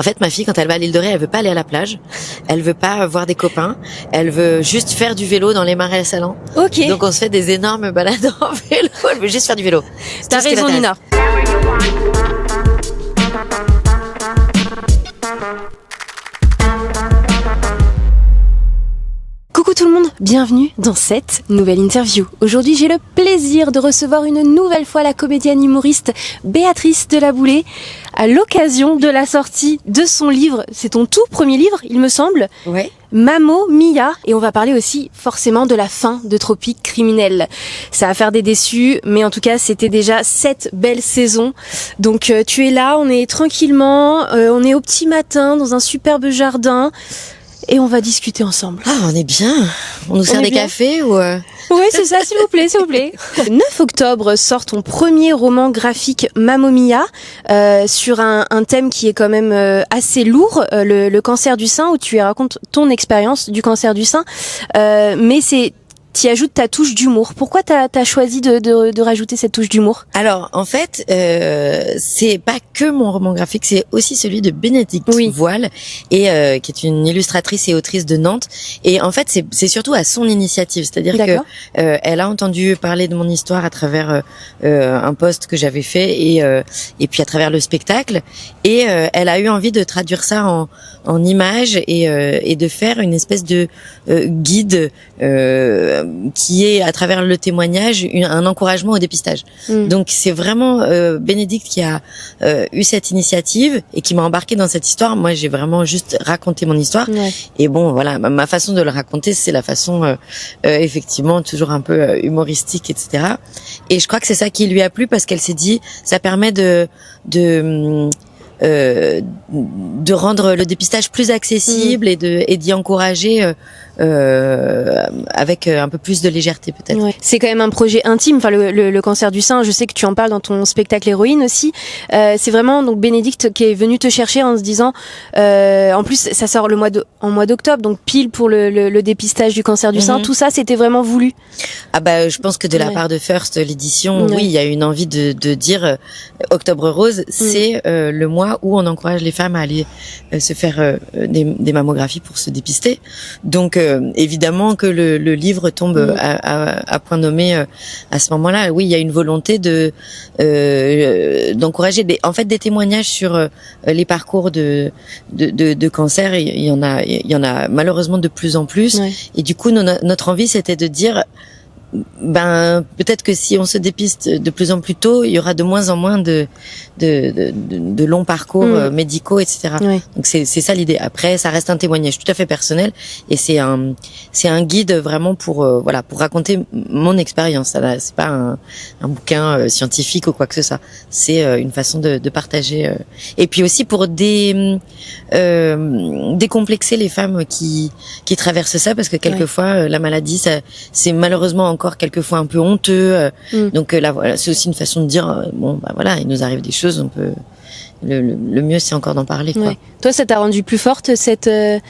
En fait, ma fille, quand elle va à l'île de Ré, elle veut pas aller à la plage, elle veut pas voir des copains, elle veut juste faire du vélo dans les marais salants. Ok. Donc on se fait des énormes balades en vélo, elle veut juste faire du vélo. T'as raison, Nina. Coucou tout le monde, bienvenue dans cette nouvelle interview. Aujourd'hui, j'ai le plaisir de recevoir une nouvelle fois la comédienne humoriste Béatrice Delaboulé à l'occasion de la sortie de son livre. C'est ton tout premier livre, il me semble. Ouais. Mammo Mia, et on va parler aussi forcément de la fin de Tropique Criminel. Ça va faire des déçus, mais en tout cas c'était déjà 7 belles saisons. Donc tu es là, on est tranquillement, on est au petit matin dans un superbe jardin et on va discuter ensemble. Ah, on est bien. On nous sert des cafés ou Oui, c'est ça, s'il vous plaît, s'il vous plaît. Le 9 octobre sort ton premier roman graphique Mammo Mia, sur un thème qui est quand même assez lourd, le cancer du sein, où tu y racontes ton expérience du cancer du sein, mais t'y ajoutes ta touche d'humour. Pourquoi t'as choisi de rajouter cette touche d'humour? Alors, en fait, c'est pas que mon roman graphique, c'est aussi celui de Bénédicte Voile, et qui est une illustratrice et autrice de Nantes. Et en fait, c'est surtout à son initiative, c'est-à-dire que elle a entendu parler de mon histoire à travers un post que j'avais fait et puis à travers le spectacle, et elle a eu envie de traduire ça en images et de faire une espèce de guide qui est à travers le témoignage un encouragement au dépistage. Donc c'est vraiment Bénédicte qui a eu cette initiative et qui m'a embarquée dans cette histoire. Moi j'ai vraiment juste raconté mon histoire et bon voilà, ma façon de le raconter c'est la façon effectivement toujours un peu humoristique, etc. Et je crois que c'est ça qui lui a plu parce qu'elle s'est dit ça permet de rendre le dépistage plus accessible et d'y encourager avec un peu plus de légèreté peut-être. Ouais. C'est quand même un projet intime, enfin le cancer du sein, je sais que tu en parles dans ton spectacle Héroïne aussi. C'est vraiment donc Bénédicte qui est venue te chercher en se disant en plus ça sort en mois d'octobre, donc pile pour le dépistage du cancer du sein, tout ça c'était vraiment voulu. Ah bah je pense que de la part de First l'édition, oui, il y a une envie de dire Octobre Rose, c'est le mois où on encourage les femmes à aller se faire des mammographies pour se dépister. Donc évidemment que le livre tombe à point nommé à ce moment-là. Oui, il y a une volonté d'encourager des témoignages sur les parcours de cancer. Il y en a malheureusement de plus en plus. Et du coup notre envie c'était de dire peut-être que si on se dépiste de plus en plus tôt, il y aura de moins en moins de longs parcours médicaux, etc. Donc c'est ça l'idée. Après, ça reste un témoignage tout à fait personnel et c'est un guide vraiment pour raconter mon expérience. C'est pas un bouquin scientifique ou quoi que ce soit. C'est une façon de partager et puis aussi pour décomplexer les femmes qui traversent ça parce que quelquefois la maladie c'est malheureusement encore quelquefois un peu honteux. Donc là voilà, c'est aussi une façon de dire il nous arrive des choses, on peut le mieux c'est encore d'en parler quoi. Toi ça t'a rendu plus forte ce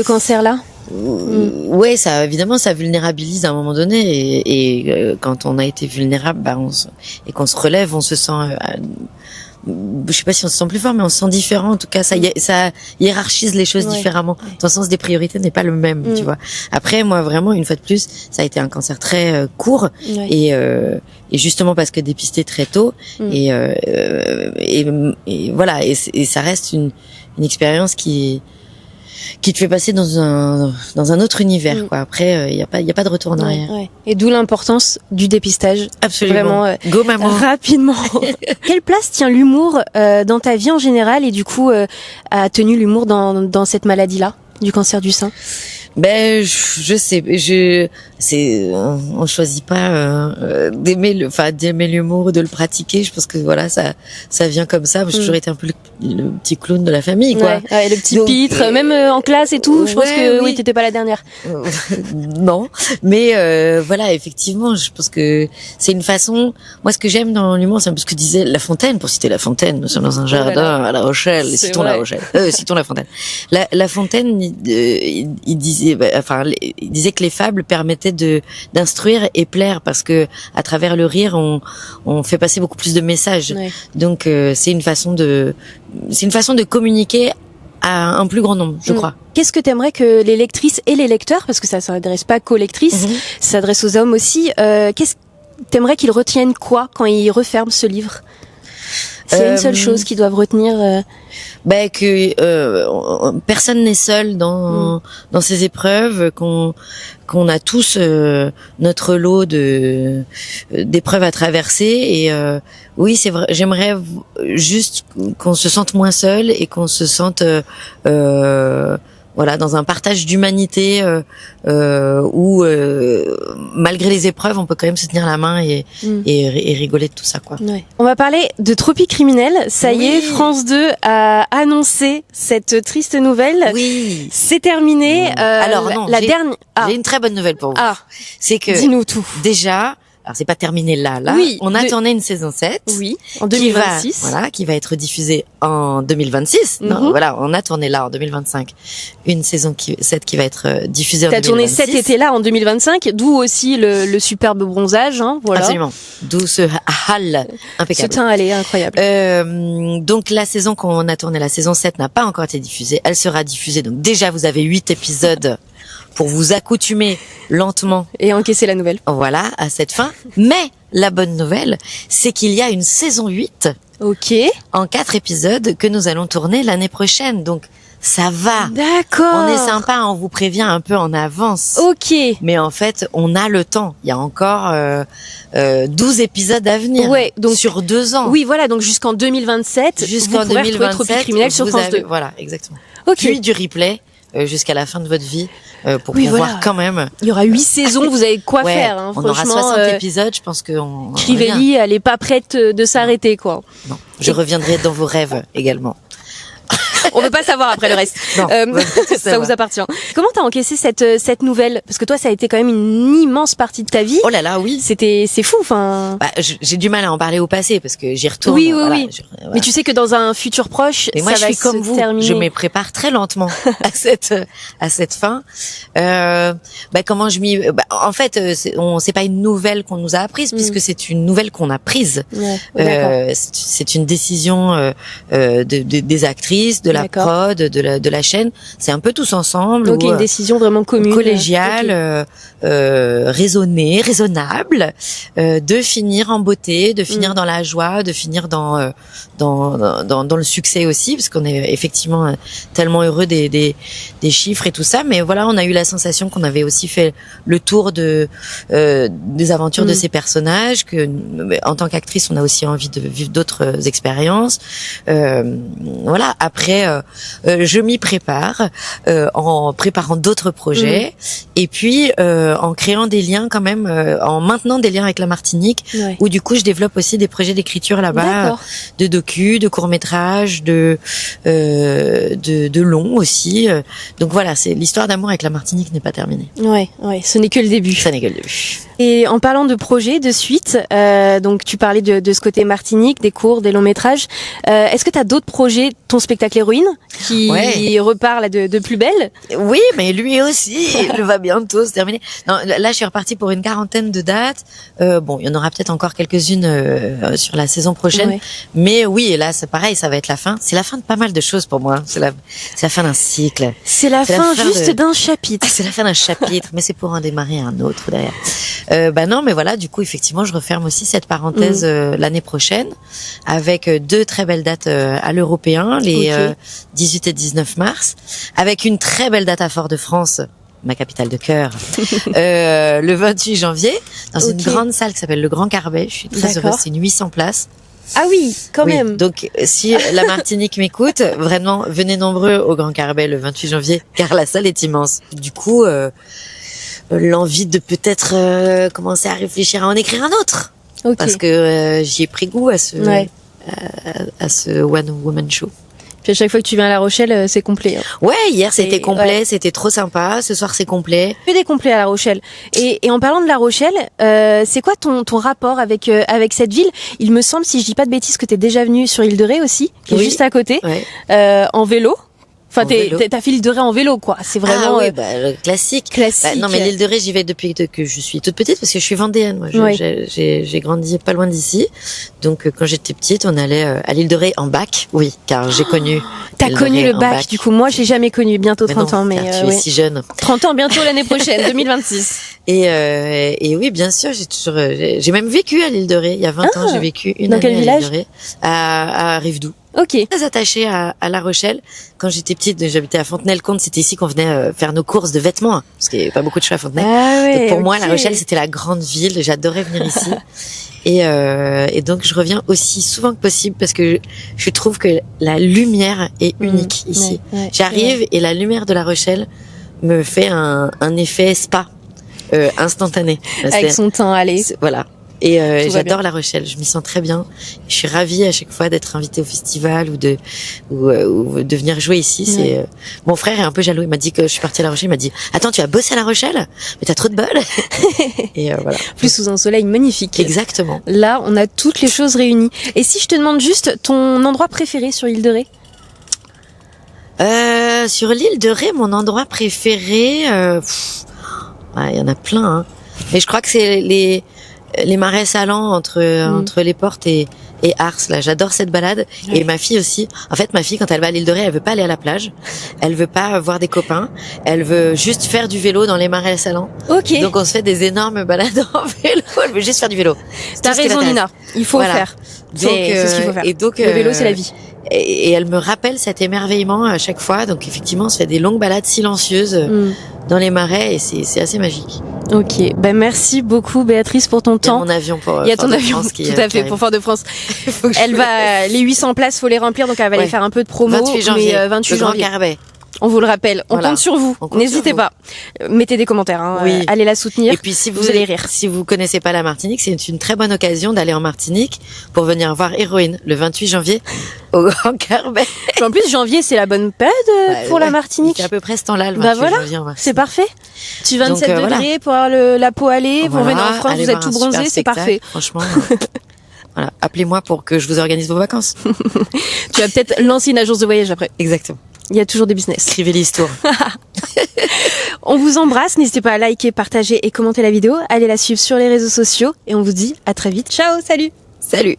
cancer-là? Ouais, ça évidemment ça vulnérabilise à un moment donné et quand on a été vulnérable et qu'on se relève, on se sent je sais pas si on se sent plus fort, mais on se sent différent. En tout cas, ça hiérarchise les choses différemment. Ton sens des priorités n'est pas le même, tu vois. Après, moi, vraiment, une fois de plus, ça a été un cancer très court et justement parce que dépisté très tôt et voilà. Et ça reste une expérience qui te fait passer dans un autre univers quoi. Après il y a pas de retour en arrière. Et d'où l'importance du dépistage. Absolument. Vraiment go maman. Rapidement. Quelle place tient l'humour dans ta vie en général et du coup a tenu l'humour dans cette maladie-là du cancer du sein? Je sais, on choisit pas d'aimer l'humour, de le pratiquer. Je pense que voilà, ça vient comme ça. J'ai toujours été un peu le petit clown de la famille, quoi. Ouais, le petit pitre, même en classe et tout. Je pense que oui, t'étais pas la dernière. Non, mais voilà, effectivement, je pense que c'est une façon. Moi, ce que j'aime dans l'humour, c'est un peu ce que disait La Fontaine. Pour citer La Fontaine, nous sommes dans un jardin à La Rochelle. Citons La Rochelle. Citons La Fontaine. La Fontaine, il disait que les fables permettaient c'était d'instruire et plaire, parce que à travers le rire, on fait passer beaucoup plus de messages. Ouais. Donc c'est une façon de communiquer à un plus grand nombre, je crois. Qu'est-ce que t'aimerais que les lectrices et les lecteurs, parce que ça s'adresse pas qu'aux lectrices, ça s'adresse aux hommes aussi, qu'est-ce t'aimerais qu'ils retiennent quoi quand ils referment ce livre? C'est une seule chose qu'ils doivent retenir. Que personne n'est seul dans ces épreuves, qu'on a tous notre lot d'épreuves à traverser, et oui, c'est vrai, j'aimerais juste qu'on se sente moins seul et qu'on se sente voilà, dans un partage d'humanité où malgré les épreuves, on peut quand même se tenir la main et rigoler de tout ça, quoi. Ouais. On va parler de Tropiques criminels. Ça y est, France 2 a annoncé cette triste nouvelle. Oui. C'est terminé. Alors non, la dernière. J'ai une très bonne nouvelle pour vous. C'est que dis-nous tout. Déjà, alors c'est pas terminé là. Oui, on a tourné une saison 7. Oui, en 2026. Qui va être diffusée en 2026. Non, voilà, on a tourné là en 2025. Une saison 7 qui va être diffusée en 2026. T'as tourné cet été-là en 2025, d'où aussi le superbe bronzage, hein, voilà. Absolument. D'où ce hâle impeccable. Ce teint allé incroyable. Donc la saison qu'on a tournée, la saison 7 n'a pas encore été diffusée. Elle sera diffusée. Donc déjà, vous avez 8 épisodes pour vous accoutumer lentement. Et encaisser la nouvelle. Voilà, à cette fin. Mais la bonne nouvelle, c'est qu'il y a une saison 8. Ok. En 4 épisodes que nous allons tourner l'année prochaine. Donc, ça va. D'accord. On est sympa, on vous prévient un peu en avance. Ok. Mais en fait, on a le temps. Il y a encore 12 épisodes à venir. Ouais, donc sur 2 ans. Oui, voilà, donc jusqu'en 2027. Jusqu'en 2027. Tropiques criminels sur France 2. Voilà, exactement. Ok. Puis du replay. Jusqu'à la fin de votre vie pour pouvoir quand même. Il y aura 8 saisons, vous avez quoi faire. Hein, on aura 60 épisodes, je pense que Crivelli, elle est pas prête de s'arrêter, quoi. Non, je reviendrai dans vos rêves également. On veut pas savoir après le reste. Non, ça vous appartient. Comment t'as encaissé cette nouvelle? Parce que toi, ça a été quand même une immense partie de ta vie. Oh là là, oui. C'est fou, enfin. J'ai du mal à en parler au passé parce que j'y retourne. Oui. Voilà. Mais tu sais que dans un futur proche, mais moi, ça va je suis comme vous. Terminer. Je me prépare très lentement à cette fin. Comment je m'y. En fait, c'est pas une nouvelle qu'on nous a apprise puisque c'est une nouvelle qu'on a prise. Ouais, c'est une décision des actrices, de la prod, de la chaîne. C'est un peu tous ensemble. Donc une décision vraiment commune, collégiale, raisonnable, de finir en beauté, de finir dans la joie, de finir dans le succès aussi, parce qu'on est effectivement tellement heureux des chiffres et tout ça. Mais voilà, on a eu la sensation qu'on avait aussi fait le tour des aventures de ces personnages, que en tant qu'actrice, on a aussi envie de vivre d'autres expériences. Voilà. Après, je m'y prépare en préparant d'autres projets et puis en créant des liens quand même, en maintenant des liens avec la Martinique, où du coup je développe aussi des projets d'écriture là-bas, de docu, de courts-métrages, de longs aussi. Donc voilà, c'est l'histoire d'amour avec la Martinique n'est pas terminée. Ouais, ce n'est que le début. Ça n'est que le début. Et en parlant de projets, de suite, donc tu parlais de ce côté Martinique, des courts, des longs métrages. Est-ce que tu as d'autres projets, ton spectacle Héroïne, qui repart là de plus belle? Oui, mais lui aussi, il va bientôt se terminer. Non, là, je suis repartie pour une 40aine de dates. Bon, il y en aura peut-être encore quelques-unes sur la saison prochaine. Mais oui, et là, c'est pareil, ça va être la fin. C'est la fin de pas mal de choses pour moi. C'est la fin d'un cycle. C'est la fin juste d'un chapitre. C'est la fin d'un chapitre, mais c'est pour en démarrer un autre derrière. Non, mais voilà, du coup, effectivement, je referme aussi cette parenthèse l'année prochaine avec 2 très belles dates à l'Européen, les 18 et 19 mars, avec une très belle date à Fort-de-France, ma capitale de cœur, le 28 janvier, dans une grande salle qui s'appelle le Grand Carbet. Je suis très heureuse, c'est une 800 places. Ah oui, quand même. Donc, si la Martinique m'écoute, vraiment, venez nombreux au Grand Carbet le 28 janvier, car la salle est immense. Du coup, l'envie de peut-être commencer à réfléchir à en écrire un autre. Parce que j'y ai pris goût à ce One Woman Show. Puis à chaque fois que tu viens à La Rochelle, c'est complet. Hein. Ouais, hier c'était complet, c'était trop sympa. Ce soir c'est complet. Que des complets à La Rochelle. Et en parlant de La Rochelle, c'est quoi ton rapport avec cette ville? Il me semble, si je dis pas de bêtises, que t'es déjà venu sur Île de Ré aussi, qui est juste à côté, en vélo. Enfin, t'as fait l'île de Ré en vélo, quoi. C'est vraiment. Ah oui, le classique. Classique. Non, mais l'île de Ré, j'y vais depuis que je suis toute petite parce que je suis vendéenne. Moi, j'ai grandi pas loin d'ici. Donc, quand j'étais petite, on allait à l'île de Ré en bac. Oui, car j'ai connu. T'as connu le bac, du coup. Moi, j'ai jamais connu. Bientôt 30 ans, mais tu es si jeune. 30 ans, bientôt l'année prochaine, 2026. Et oui, bien sûr, j'ai même vécu à l'île de Ré. Il y a 20 ans, j'ai vécu une année quel à village l'île de Ré, à Rivedoux. Ok. Très attachée à La Rochelle. Quand j'étais petite, j'habitais à Fontenay-le-Comte. C'était ici qu'on venait faire nos courses de vêtements, parce qu'il n'y avait pas beaucoup de choix à Fontenay. Donc pour moi, La Rochelle, c'était la grande ville. J'adorais venir ici. Et donc je reviens aussi souvent que possible parce que je trouve que la lumière est unique ici. J'arrive et la lumière de La Rochelle me fait un effet spa instantané. Avec son teint allé. Voilà. Et j'adore La Rochelle, je m'y sens très bien. Je suis ravie à chaque fois d'être invitée au festival ou de venir jouer ici. C'est mon frère est un peu jaloux, il m'a dit que je suis partie à La Rochelle, il m'a dit "Attends, tu vas bosser à La Rochelle? Mais t'as trop de bol." Et voilà. Plus sous un soleil magnifique. Exactement. Là, on a toutes les choses réunies. Et si je te demande juste ton endroit préféré sur l'île de Ré? Sur l'île de Ré, mon endroit préféré, il y en a plein, hein. Mais je crois que c'est les marais salants entre les Portes et Ars. Là, j'adore cette balade. Et ma fille aussi. En fait, ma fille, quand elle va à l'île de Ré, elle veut pas aller à la plage. Elle veut pas voir des copains. Elle veut juste faire du vélo dans les marais salants. Ok. Donc, on se fait des énormes balades en vélo. Elle veut juste faire du vélo. T'as raison, Nina. Il faut faire. C'est ce qu'il faut faire. Et donc, le vélo, c'est la vie. Et elle me rappelle cet émerveillement à chaque fois. Donc, effectivement, on se fait des longues balades silencieuses dans les marais et c'est assez magique. Ok, ben merci beaucoup Béatrice pour ton temps. Il y a mon avion pour Il y a ton avion, tout à fait, pour Fort-de-France. Les 800 places, faut les remplir, donc elle va aller faire un peu de promo. 28 janvier, mais 28 janvier. Carbet. On vous le rappelle, on compte sur vous. N'hésitez pas. Mettez des commentaires, hein. Allez la soutenir. Et puis si vous allez rire. Si vous connaissez pas la Martinique, c'est une très bonne occasion d'aller en Martinique pour venir voir Héroïne le 28 janvier au Grand Carbet. En plus, janvier, c'est la bonne période pour la Martinique. C'est à peu près ce temps-là, le 28 janvier. C'est parfait. Tu 27 degrés pour avoir la peau allée, vous revenez en France, vous êtes tout bronzé, c'est parfait. Franchement. Voilà, appelez-moi pour que je vous organise vos vacances. Tu vas peut-être lancer une agence de voyage après. Exactement. Il y a toujours des business. Écrivez l'histoire. On vous embrasse. N'hésitez pas à liker, partager et commenter la vidéo. Allez la suivre sur les réseaux sociaux. Et on vous dit à très vite. Ciao, salut. Salut.